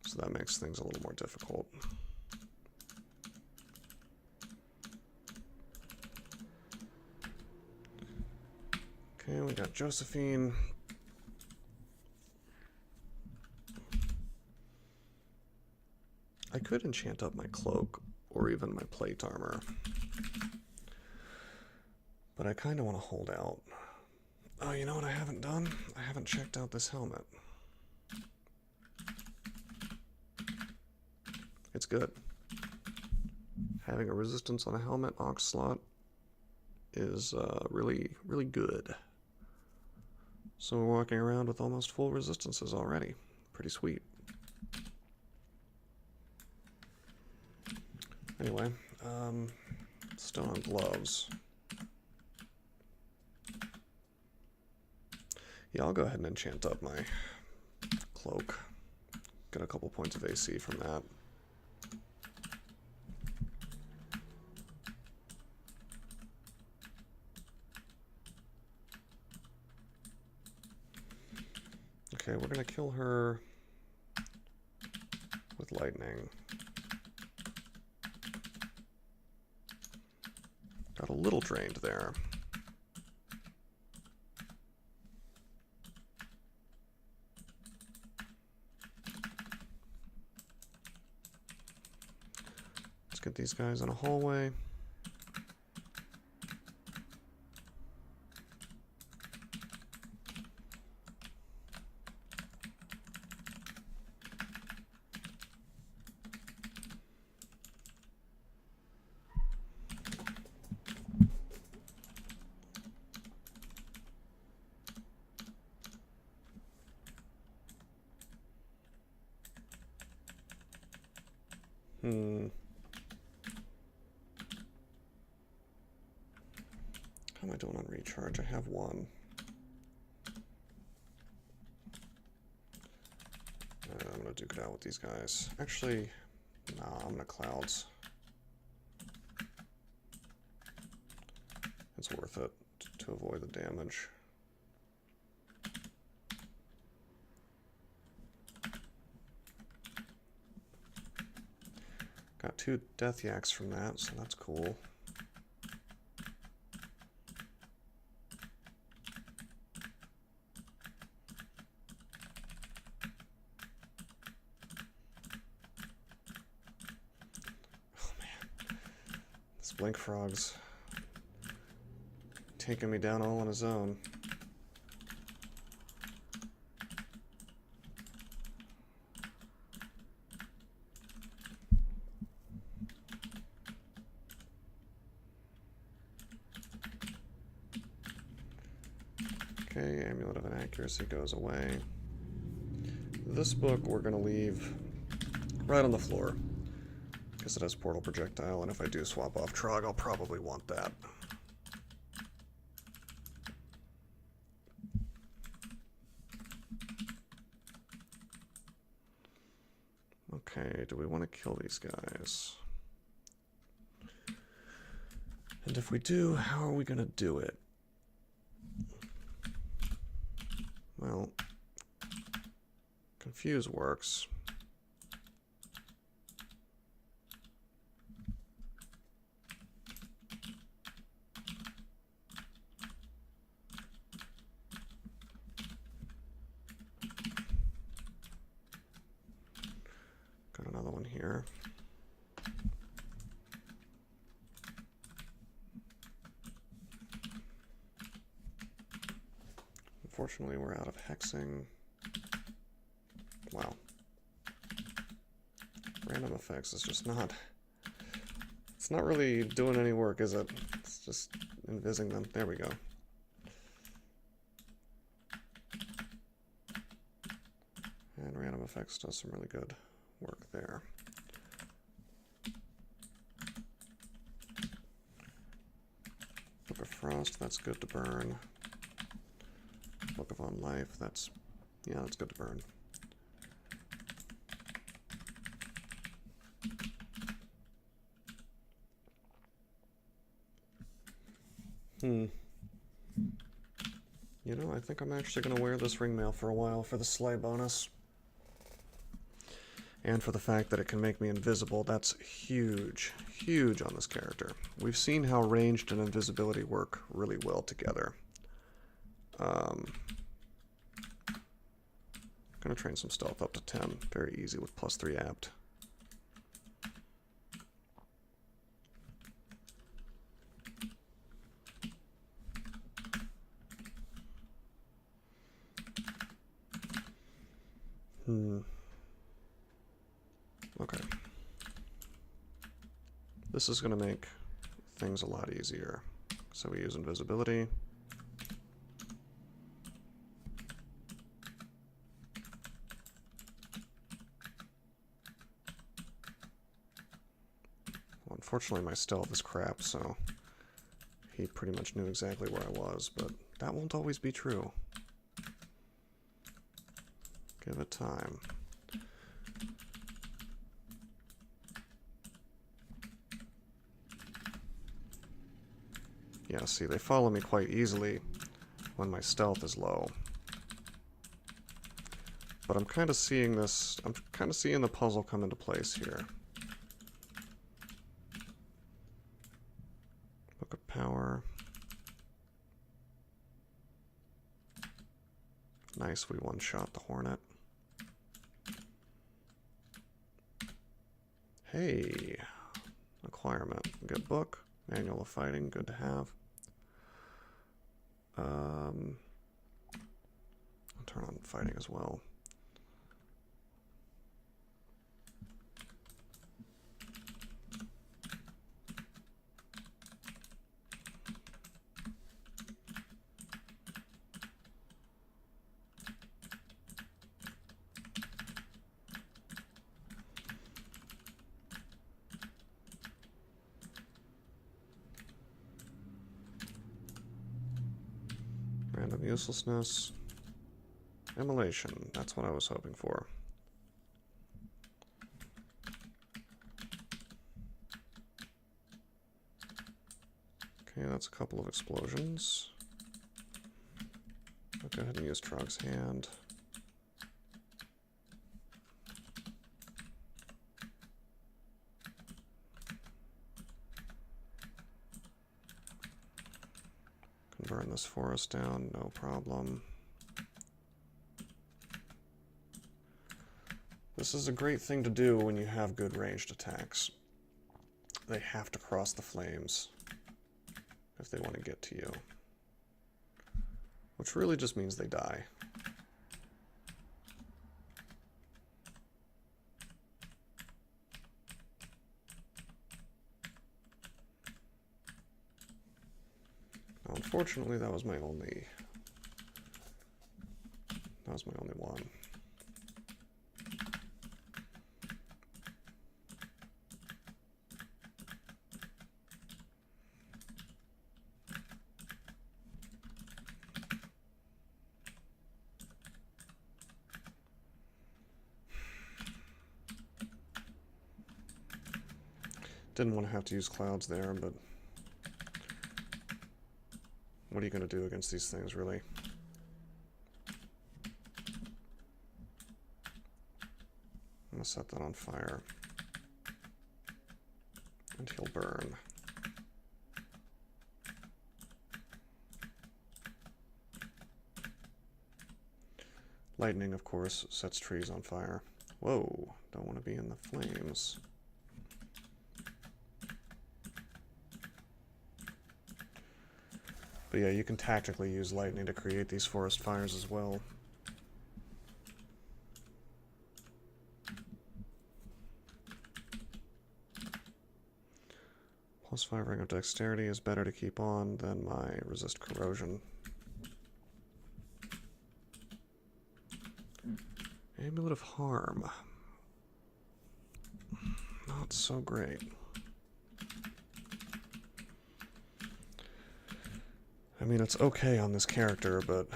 Speaker 1: So that makes things a little more difficult. Okay, we got Josephine. I could enchant up my cloak or even my plate armor, but I kind of want to hold out. Oh, you know what I haven't done? I haven't checked out this helmet. It's good. Having a resistance on a helmet aux slot is really, really good. So we're walking around with almost full resistances already. Pretty sweet. Anyway, stone on gloves. Yeah, I'll go ahead and enchant up my cloak. Get a couple points of AC from that. Okay, we're gonna kill her with lightning. Got a little drained there. Let's get these guys in a hallway. How am I doing on recharge? I have one. I'm gonna duke it out with these guys. Actually, nah, I'm gonna clouds. It's worth it to avoid the damage. Got 2 Death Yaks from that, so that's cool. Oh man, this Blink Frog's taking me down all on his own. Okay, Amulet of Inaccuracy goes away. This book we're going to leave right on the floor because it has Portal Projectile, and if I do swap off Trog, I'll probably want that. Okay, do we want to kill these guys? And if we do, how are we going to do it? Well, Confuse works. here. Unfortunately, we're out of hexing. Wow. Random effects is just not... It's not really doing any work, is it? It's just invising them. There we go. And random effects does some really good work there. Book of Frost, that's good to burn. Book of On Life, that's... yeah, that's good to burn. You know, I think I'm actually going to wear this ringmail for a while for the slay bonus. And for the fact that it can make me invisible. That's huge, huge on this character. We've seen how ranged and invisibility work really well together. I'm going to train some stealth up to 10. Very easy with +3 apt. Okay. This is going to make things a lot easier. So we use invisibility. Well, unfortunately, my stealth is crap, so he pretty much knew exactly where I was, but that won't always be true. Give it time. Yeah, see, they follow me quite easily when my stealth is low. But I'm kind of seeing this, I'm kind of seeing the puzzle come into place here. Book of Power. Nice, we one-shot the Hornet. Hey, acquirement. Good book. Manual of Fighting, good to have. I'll turn on fighting as well. Random uselessness. Immolation, that's what I was hoping for. Okay, that's a couple of explosions. I'll go ahead and use Trog's Hand. Can burn this forest down, no problem. This is a great thing to do when you have good ranged attacks. They have to cross the flames if they want to get to you. Which really just means they die. Now, unfortunately, that was my only one. Didn't want to have to use clouds there, but what are you going to do against these things, really? I'm going to set that on fire. And he'll burn. Lightning, of course, sets trees on fire. Whoa, don't want to be in the flames. But yeah, you can tactically use lightning to create these forest fires as well. +5 ring of dexterity is better to keep on than my resist corrosion. Amulet of Harm. Not so great. I mean, it's okay on this character, but...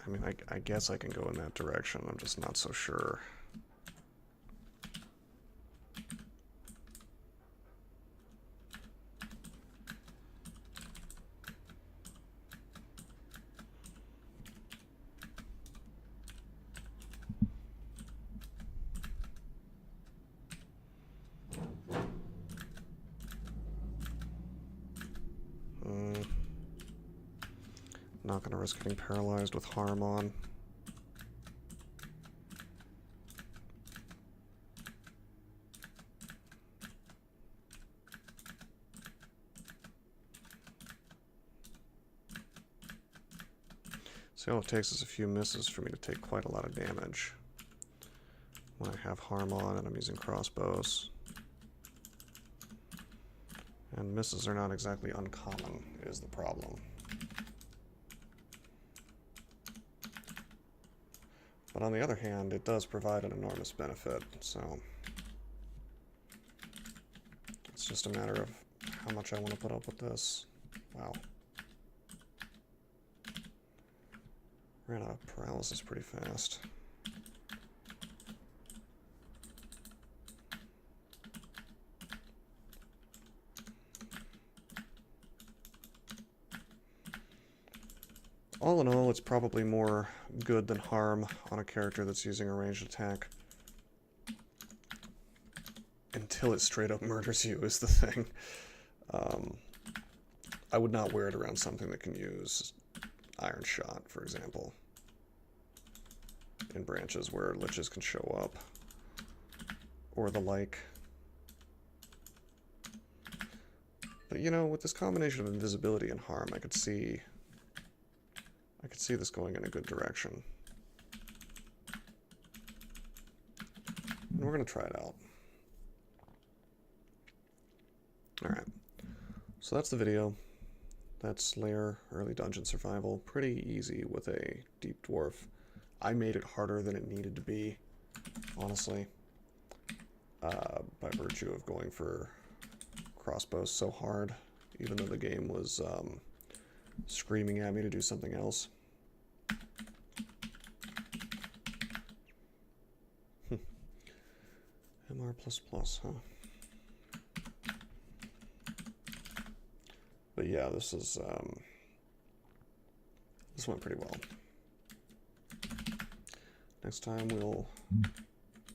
Speaker 1: I mean, I guess I can go in that direction. I'm just not so sure. Not going to risk getting paralyzed with Harm on. See, all it takes is a few misses for me to take quite a lot of damage. When I have Harm on and I'm using crossbows. And misses are not exactly uncommon, is the problem. But on the other hand, it does provide an enormous benefit, so it's just a matter of how much I want to put up with this. Wow. Ran out of paralysis pretty fast. All in all, it's probably more good than harm on a character that's using a ranged attack. Until it straight up murders you is the thing. I would not wear it around something that can use Iron Shot, for example. In branches where liches can show up. Or the like. But you know, with this combination of invisibility and harm, I could see this going in a good direction. And we're going to try it out. Alright. So that's the video. That's Lair Early Dungeon Survival. Pretty easy with a Deep Dwarf. I made it harder than it needed to be, honestly. By virtue of going for crossbows so hard, even though the game was screaming at me to do something else. MR++, huh? But yeah, this went pretty well. Next time we'll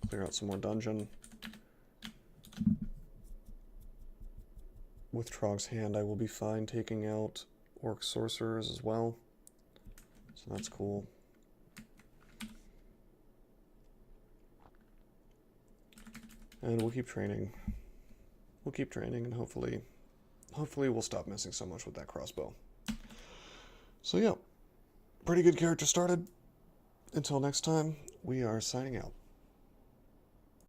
Speaker 1: clear out some more dungeon. With Trog's Hand, I will be fine taking out Orc Sorcerers as well. So that's cool. And we'll keep training. We'll keep training, and hopefully we'll stop missing so much with that crossbow. So yeah, pretty good character started. Until next time, we are signing out.